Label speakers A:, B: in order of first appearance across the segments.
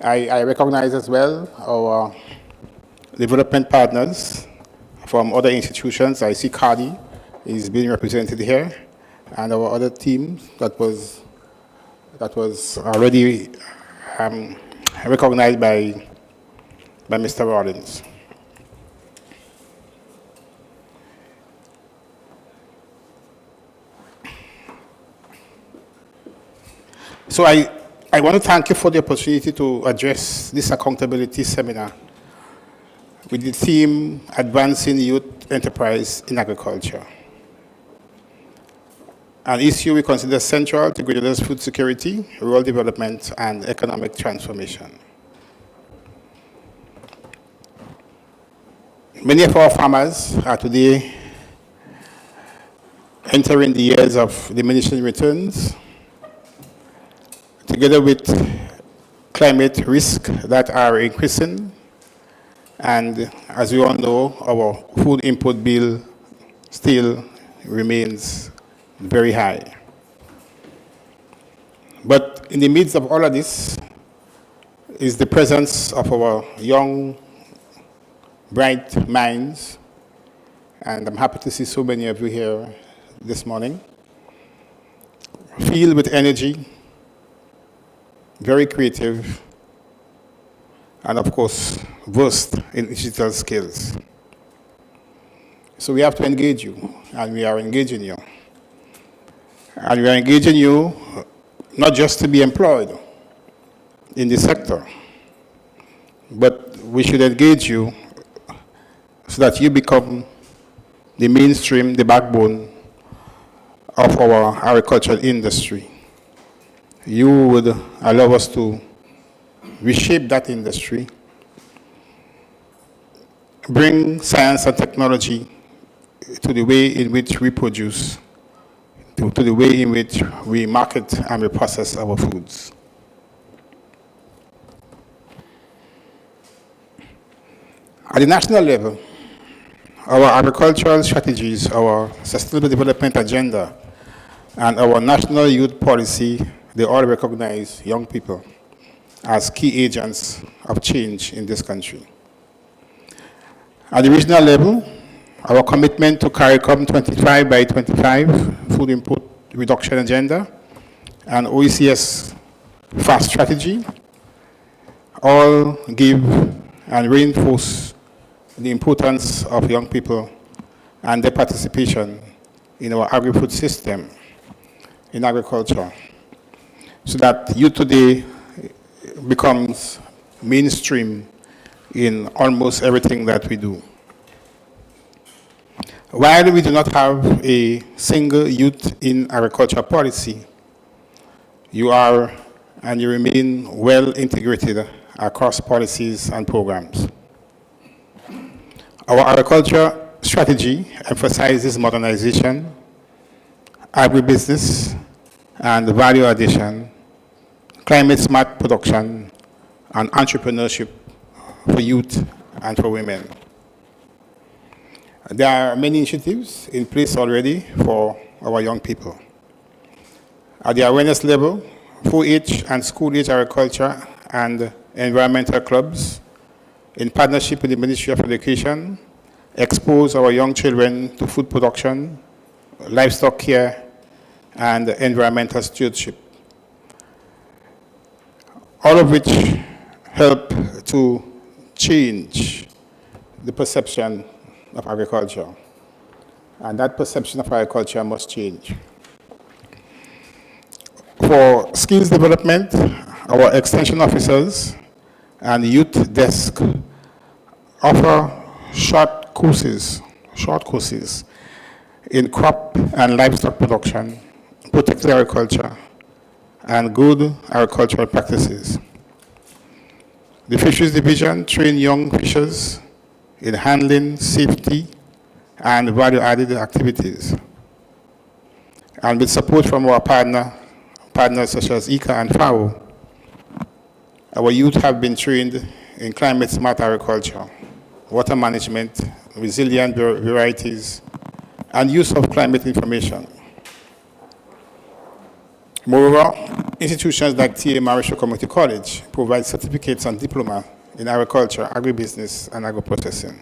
A: I recognize as well our development partners from other institutions. I see Cardi is being represented here, and our other team that was already recognized by Mr. Rollins. So I want to thank you for the opportunity to address this accountability seminar with the theme Advancing Youth Enterprise in Agriculture, an issue we consider central to Grenada's food security, rural development, and economic transformation. Many of our farmers are today entering the years of diminishing returns, together with climate risks that are increasing. And as we all know, our food input bill still remains very high. But in the midst of all of this is the presence of our young, bright minds, and I'm happy to see so many of you here this morning, filled with energy, very creative, and of course, versed in digital skills. So we have to engage you, and we are engaging you. And we are engaging you not just to be employed in the sector, but we should engage you so that you become the mainstream, the backbone of our agricultural industry. You would allow us to reshape that industry, bring science and technology to the way in which we produce, to the way in which we market and we process our foods. At the national level, our agricultural strategies, our sustainable development agenda, and our national youth policy, they all recognize young people as key agents of change in this country. At the regional level, our commitment to CARICOM 25 by 25, food input reduction agenda, and OECS FAST strategy, all give and reinforce the importance of young people and their participation in our agri-food system, in agriculture, so that youth today becomes mainstream in almost everything that we do. While we do not have a single youth in agriculture policy, you are and you remain well integrated across policies and programs. Our agriculture strategy emphasizes modernization, agribusiness, and value addition, climate-smart production, and entrepreneurship for youth and for women. There are many initiatives in place already for our young people. At the awareness level, 4-H and school-age agriculture and environmental clubs, in partnership with the Ministry of Education, expose our young children to food production, livestock care, and environmental stewardship, all of which help to change the perception of agriculture. And that perception of agriculture must change. For skills development, our extension officers and youth desk offer short courses in crop and livestock production, protected agriculture, and good agricultural practices. The Fisheries Division train young fishers in handling, safety, and value-added activities. And with support from our partners such as IICA and FAO, our youth have been trained in climate-smart agriculture, water management, resilient varieties, and use of climate information. Moreover, Institutions like TA Marisha Community College provide certificates and diploma in agriculture, agribusiness, and agro-processing.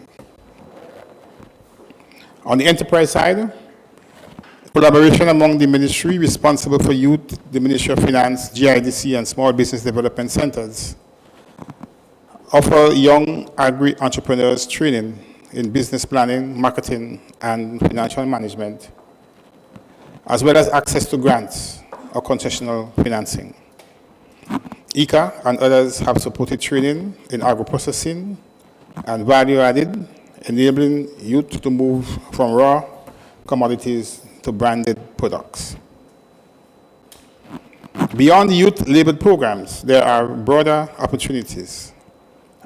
A: On the enterprise side, collaboration among the ministry responsible for youth, the Ministry of Finance, GIDC, and Small Business Development Centers offer young agri-entrepreneurs training in business planning, marketing, and financial management, as well as access to grants or concessional financing. IICA and others have supported training in agro-processing and value-added, enabling youth to move from raw commodities to branded products. Beyond the youth-labeled programs, there are broader opportunities.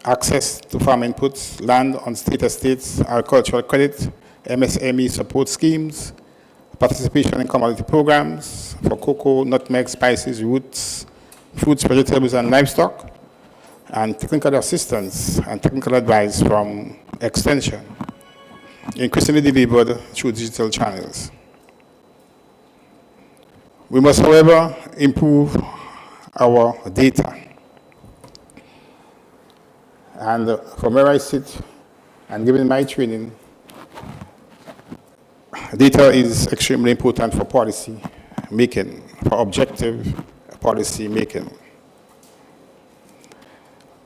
A: Access to farm inputs, land on state estates, agricultural credit, MSME support schemes, participation in commodity programs for cocoa, nutmeg, spices, roots, fruits, vegetables, and livestock, and technical assistance and technical advice from Extension, increasingly delivered through digital channels. We must, however, improve our data. And from where I sit, and given my training, data is extremely important for policy making, for objective policy making.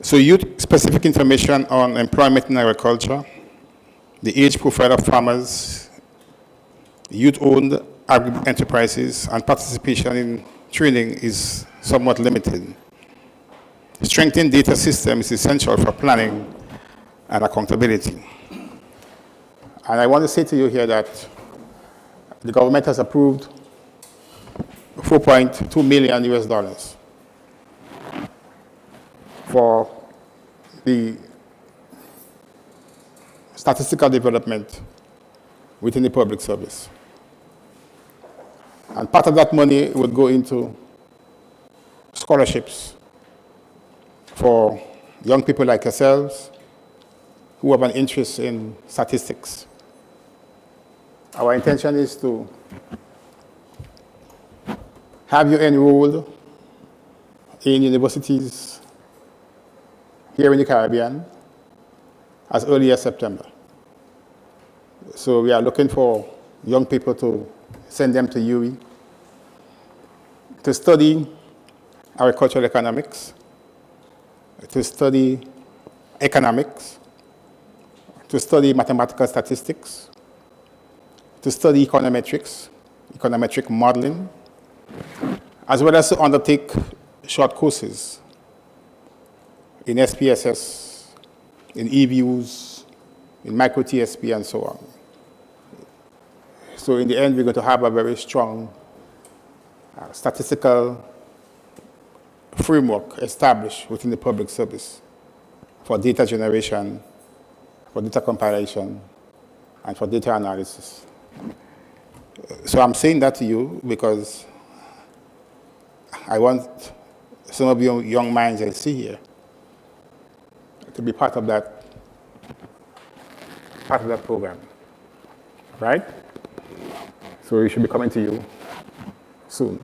A: So youth-specific information on employment in agriculture, the age profile of farmers, youth-owned agri-enterprises, and participation in training is somewhat limited. Strengthening data systems is essential for planning and accountability. And I want to say to you here that the government has approved $4.2 million US for the statistical development within the public service. And part of that money would go into scholarships for young people like yourselves who have an interest in statistics. Our intention is to have you enrolled in universities here in the Caribbean as early as September. So we are looking for young people to send them to UE to study agricultural economics, to study economics, to study mathematical statistics, to study econometrics, econometric modeling, as well as to undertake short courses in SPSS, in eViews, in micro TSP, and so on. So in the end, we're going to have a very strong statistical framework established within the public service for data generation, for data compilation, and for data analysis. So I'm saying that to you because I want some of you young minds I see here to be part of that program, right? So we should be coming to you soon.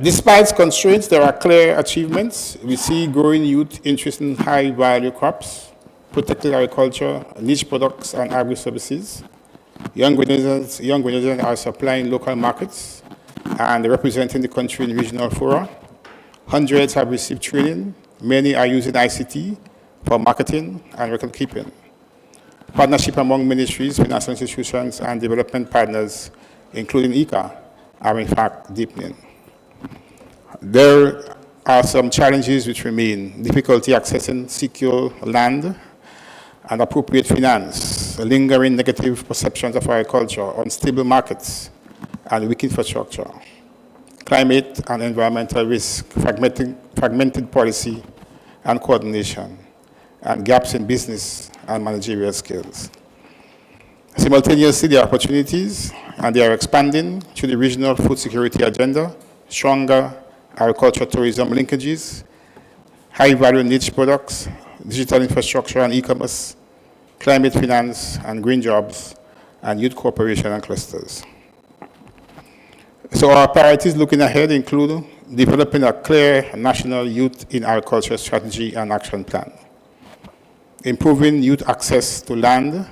A: Despite constraints, there are clear achievements. We see growing youth interest in high-value crops, protected agriculture, niche products, and agri-services. Young Grenadians are supplying local markets and representing the country in regional fora. Hundreds have received training. Many are using ICT for marketing and record-keeping. Partnership among ministries, financial institutions, and development partners, including IICA, are in fact deepening. There are some challenges which remain: difficulty accessing secure land and appropriate finance, lingering negative perceptions of agriculture, unstable markets, and weak infrastructure, climate and environmental risk, fragmented policy and coordination, and gaps in business and managerial skills. Simultaneously, there are opportunities, and they are expanding through the regional food security agenda, stronger agriculture tourism linkages, high-value niche products, digital infrastructure and e-commerce, climate finance and green jobs, and youth cooperation and clusters. So our priorities looking ahead include developing a clear national youth in agriculture strategy and action plan, improving youth access to land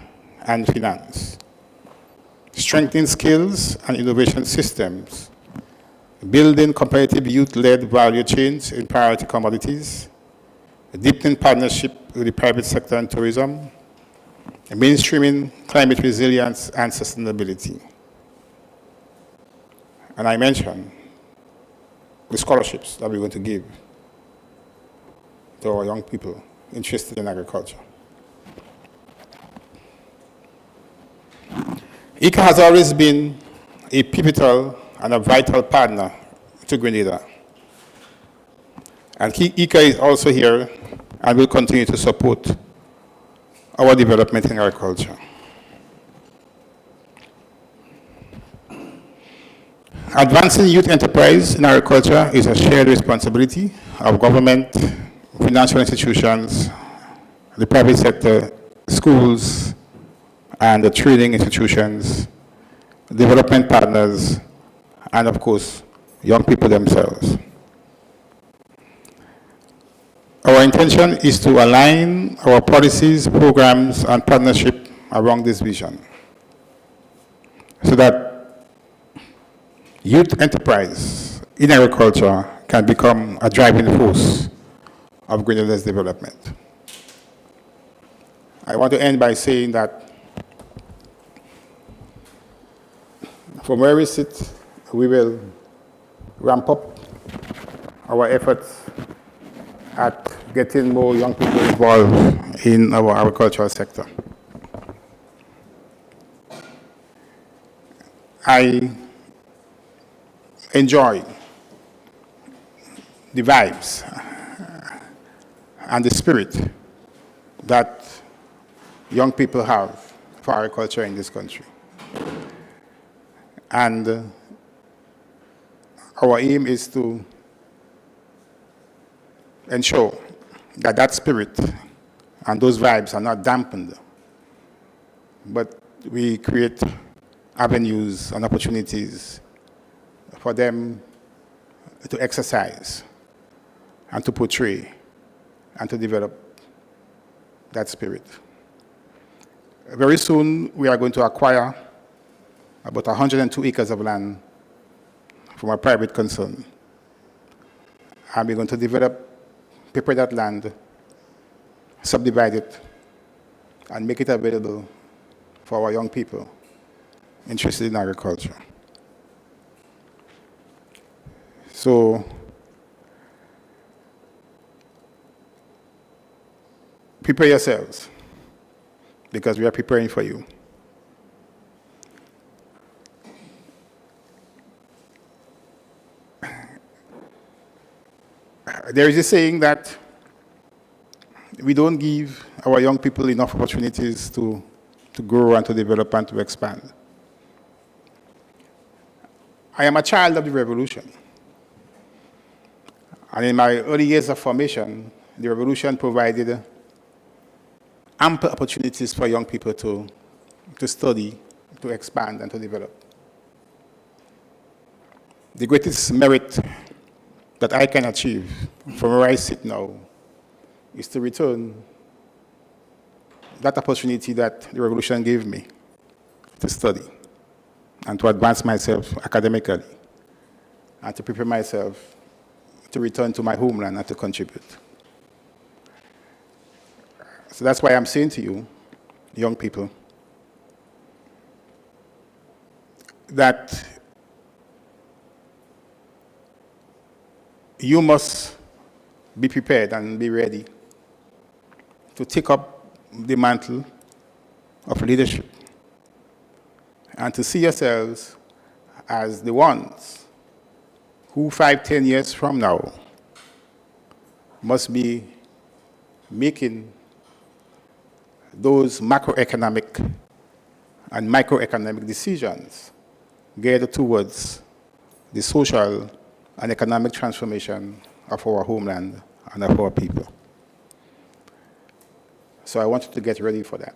A: and finance, strengthening skills and innovation systems, building competitive youth-led value chains in priority commodities, deepening partnership with the private sector and tourism, mainstreaming climate resilience and sustainability. And I mentioned the scholarships that we're going to give to our young people interested in agriculture. IICA has always been a pivotal and a vital partner to Grenada. And IICA is also here and will continue to support our development in agriculture. Advancing youth enterprise in agriculture is a shared responsibility of government, financial institutions, the private sector, schools, and the training institutions, development partners, and of course, young people themselves. Our intention is to align our policies, programs, and partnership around this vision so that youth enterprise in agriculture can become a driving force of Grenada's development. I want to end by saying that from where we sit, we will ramp up our efforts at getting more young people involved in our agricultural sector. I enjoy the vibes and the spirit that young people have for agriculture in this country. And our aim is to ensure that that spirit and those vibes are not dampened, but we create avenues and opportunities for them to exercise and to portray and to develop that spirit. Very soon, we are going to acquire about 102 acres of land from a private concern. And we're going to prepare that land, subdivide it, and make it available for our young people interested in agriculture. So, prepare yourselves, because we are preparing for you. There is a saying that we don't give our young people enough opportunities to grow and to develop and to expand. I am a child of the revolution. And in my early years of formation, the revolution provided ample opportunities for young people to study, to expand, and to develop. The greatest merit that I can achieve from where I sit now is to return that opportunity that the revolution gave me to study and to advance myself academically and to prepare myself to return to my homeland and to contribute. So that's why I'm saying to you, young people, that you must be prepared and be ready to take up the mantle of leadership and to see yourselves as the ones who 5-10 years from now must be making those macroeconomic and microeconomic decisions geared towards the social and economic transformation of our homeland and of our people. So I want you to get ready for that.